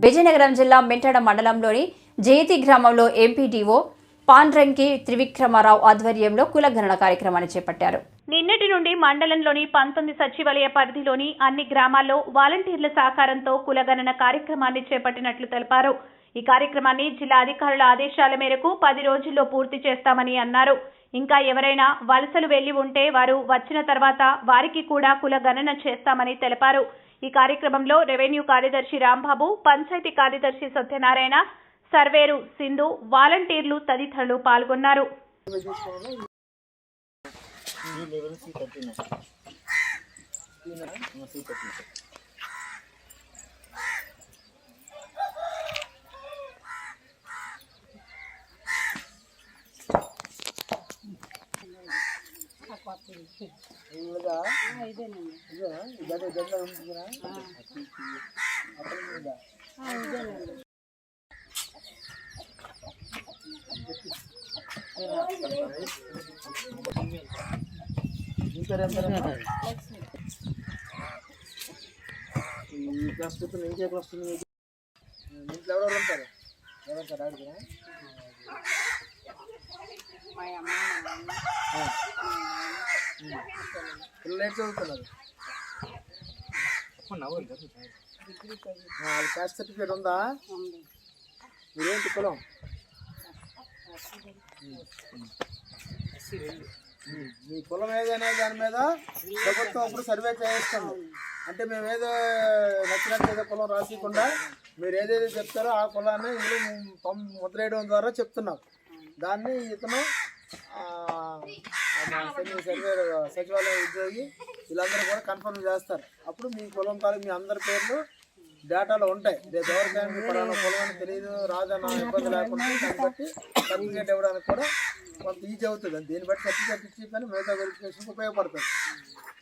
విజయనగరం జిల్లా మెంటడ మండలంలోని జయతి గ్రామంలో ఎంపీడీఓ పాండ్రంకి త్రివిక్రమరావు ఆధ్వర్యంలో కులగణన కార్యక్రమాన్ని చేపట్టారు. నిన్నటి నుండి మండలంలోని 19 సచివాలయ పరిధిలోని అన్ని గ్రామాల్లో వాలంటీర్ల సహకారంతో కులగణన కార్యక్రమాన్ని చేపట్టినట్లు తెలిపారు. ఈ కార్యక్రమాన్ని జిల్లా అధికారుల ఆదేశాల మేరకు 10 రోజుల్లో పూర్తి చేస్తామని అన్నారు. ఇంకా ఎవరైనా వలసలు వెళ్లి ఉంటే వారు వచ్చిన తర్వాత వారికి కూడా కులగణన చేస్తామని తెలిపారు. ఈ కార్యక్రమంలో రెవెన్యూ కార్యదర్శి రాంబాబు, పంచాయతీ కార్యదర్శి సత్యనారాయణ, సర్వేరు సింధు, వాలంటీర్లు తదితరులు పాల్గొన్నారు. క్యాస్ట్ సర్టిఫికేట్ ఉందా? మీరేంటి కులం? మీ కులం ఏదైనా దాని మీద ప్రభుత్వం ఇప్పుడు సర్వే చేయిస్తుంది. అంటే మేము ఏదో నచ్చినట్టు ఏదో కులం రాసికుండా మీరు ఏదైతే చెప్తారో ఆ కులాన్ని ఇందులో ముద్రేయడం ద్వారా చెప్తున్నాం. దాన్ని ఇతను సర్వే సచివాలయ ఉద్యోగి వీళ్ళందరూ కూడా కన్ఫర్మ్ చేస్తారు. అప్పుడు మీ కులం తాలూకు మీ అందరి పేర్లు డేటాలో ఉంటాయి. రేపు ఎవరికైనా మీ పలానా కులం అని తెలియదు రాదన్న ఇబ్బంది లేకుండా దాన్ని బట్టి సర్టిఫికేట్ ఇవ్వడానికి కూడా కొంత ఈజీ అవుతుంది. దీన్ని బట్టి సర్టిఫికేట్ ఇచ్చి కానీ మిగతా వెరిఫికేషన్కి ఉపయోగపడుతుంది.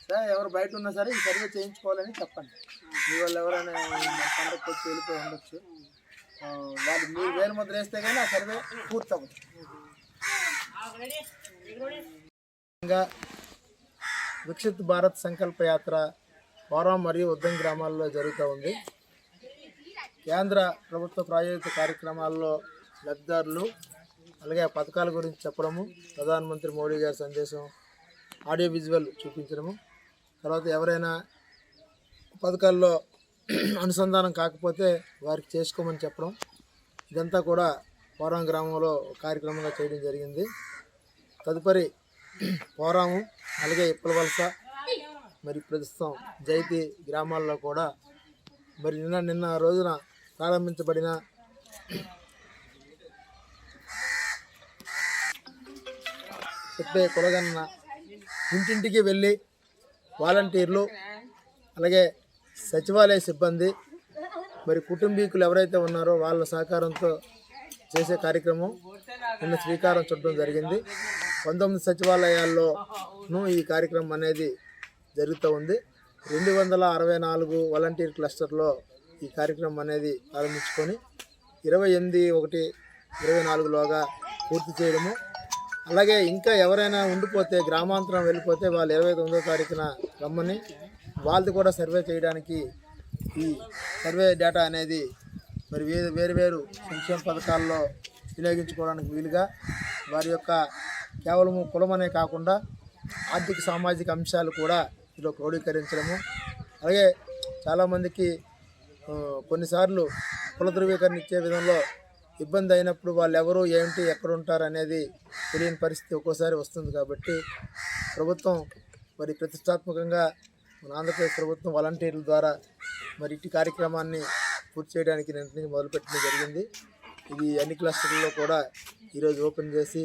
సరే, ఎవరు బయట ఉన్నా సరే ఈ సర్వే చేయించుకోవాలని చెప్పండి. మీ వాళ్ళు ఎవరైనా పండగకి వచ్చి వెళ్ళిపోయి ఉండొచ్చు. వాళ్ళు మీరు వేలు ముద్ర వేస్తే కానీ ఆ సర్వే పూర్తి అవ్వదు. వికసిత్ భారత్ సంకల్ప యాత్ర పోరాం మరియు ఉద్దం గ్రామాల్లో జరుగుతూ ఉంది. కేంద్ర ప్రభుత్వ ప్రాయోజిత కార్యక్రమాల్లో లబ్ధిదారులు అలాగే పథకాల గురించి చెప్పడము, ప్రధానమంత్రి మోడీ గారి సందేశం ఆడియో విజువల్ చూపించడము, తర్వాత ఎవరైనా పథకాల్లో అనుసంధానం కాకపోతే వారికి చేసుకోమని చెప్పడం, ఇదంతా కూడా పోరాం గ్రామంలో కార్యక్రమంగా చేయడం జరిగింది. తదుపరి పోరాము అలాగే ఇప్పలవలస మరి ప్రస్తుతం జైతి గ్రామాల్లో కూడా మరి నిన్న రోజున ప్రారంభించబడిన చెప్పే కులగణన ఇంటింటికి వెళ్ళి వాలంటీర్లు అలాగే సచివాలయ సిబ్బంది మరి కుటుంబీకులు ఎవరైతే ఉన్నారో వాళ్ళ సహకారంతో చేసే కార్యక్రమం నిన్న శ్రీకారం చుట్టడం జరిగింది. 19 సచివాలయాల్లోనూ ఈ కార్యక్రమం అనేది జరుగుతూ ఉంది. 264 వాలంటీర్ క్లస్టర్లో ఈ కార్యక్రమం అనేది ప్రారంభించుకొని 28/1/24లోగా పూర్తి చేయడము, అలాగే ఇంకా ఎవరైనా ఉండిపోతే గ్రామాంతరం వెళ్ళిపోతే వాళ్ళు 29వ తారీఖున రమ్మని వాళ్ళది కూడా సర్వే చేయడానికి ఈ సర్వే డేటా అనేది మరి వేరు సంక్షేమ పథకాల్లో వినియోగించుకోవడానికి వీలుగా వారి యొక్క కేవలము కులమనే కాకుండా ఆర్థిక సామాజిక అంశాలు కూడా ఇందులో క్రోడీకరించడము, అలాగే చాలామందికి కొన్నిసార్లు కుల ధృవీకరణ ఇచ్చే విధంలో ఇబ్బంది అయినప్పుడు వాళ్ళు ఎవరు ఏంటి ఎక్కడ ఉంటారు అనేది తెలియని పరిస్థితి ఒక్కోసారి వస్తుంది. కాబట్టి ప్రభుత్వం మరి ప్రతిష్టాత్మకంగా మన ఆంధ్రప్రదేశ్ ప్రభుత్వం వాలంటీర్ల ద్వారా మరి ఇట్టి కార్యక్రమాన్ని పూర్తి చేయడానికి నిన్నటి మొదలుపెట్టడం జరిగింది. ఇది అన్ని క్లస్టర్లలో కూడా ఈరోజు ఓపెన్ చేసి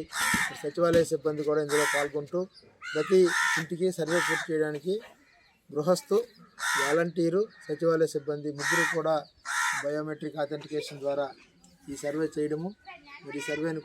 సచివాలయ సిబ్బంది కూడా ఇందులో పాల్గొంటూ ప్రతి ఇంటికి సర్వే పూర్తి చేయడానికి గృహస్థు, వాలంటీరు, సచివాలయ సిబ్బంది ముగ్గురు కూడా బయోమెట్రిక్ అథెంటికేషన్ ద్వారా ఈ సర్వే చేయడము, మరి ఈ సర్వేను